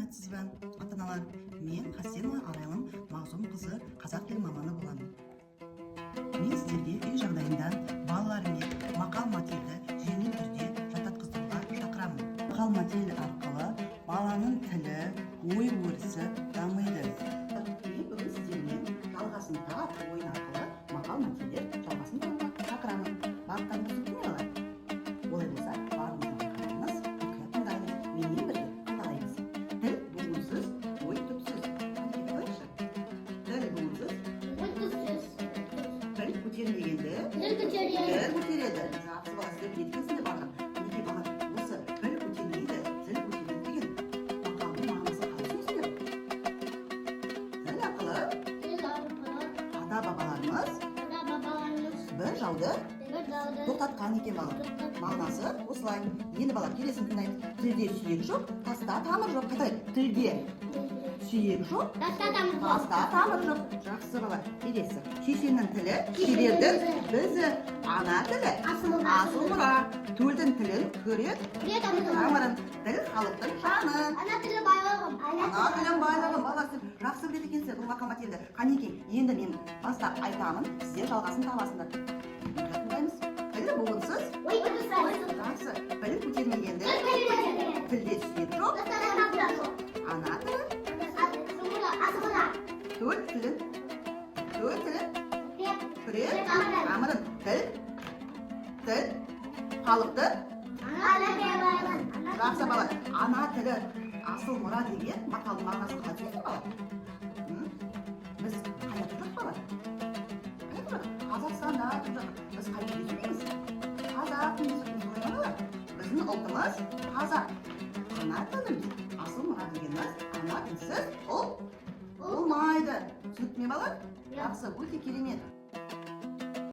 саламатсызбы ата-аналар? Мен Хасенова Арайлым Мағзұм қызы қазақ тілі маманы боламын. Мен сіздерге үй жағдайында балалармен мақал-мәтелді жеңіл түрде жаттатқызуға шақырамын. Мақал-мәтел арқылы баланың тілі, ой-өрісі дамиды. Мен бүгін сіздермен жалғасын тап ойын арқылы мақал-мәтелдер жалғасын табуға шақырамын. Барлықтарыңыз түсініп алар. Олай болса, барлығыңызға қараңыз, мұқият тыңдаңыз, менімен бірге қайталаймыз. Тіл буынсыз, ой түпсіз. Қайтып қойшы. Тіл буынсыз, ой түпсіз. тіл көтермегенді Тіл көтереді. тіл көтереді. Жақсы бала, сіздер еткенсіңдер бала. Неге бала? Осы тіл көтермейді, тіл көтереді деген мақалдың мағынасы қалай түсінесіңдер? Тіл арқылы ата-бабаларымыз бір жауды тоқтатқан екен бала. Мағынасы осылай. Енді бала келесін тыңдайды. Тілде сүйек жоқ, таста тамыр жоқ. Қайтайық. Тілде сүйек жоқ, таста тамыр жоқ. Жақсы бала. Келесі. Шешеннің тілі, шебердің бізі. Ана тілі, асыл мұра. Төлдің тілін көреді, тамырын. Тіл халықтың жаны. Ана тілі байлығым. Ана тілін байлығым. Баласы жақсы біледі екенсіздер бұл мақал-мәтелді. Қанекей, енді мен бастап айтамын, сіздер жалғасын табасыңдар. Тыңдаймыз. Тілі буынсыз, Ой түпсіз. жақсы. Тілін көтермегенді, тілде сүйек жоқ, ана тілі, төл тілін күрек, тамырын. Тіл, халықты. Жақсы бала, ана тілі асыл мұра деген мақалдың мағынасын қалай түсінесің бала? Біз қайда тұрдық бала? Қайда тұрдық? Қазақстанда тұрдық. Біз қайда жүрмейміз? Қазақ мемлекетіміз ғой бала. Біздің ұлтымыз қазақ. Ана тіліміз асыл мұра дегеніміз ана тілсіз ұлт болмайды. Түсінікті ме бала? Жақсы, өте керемет.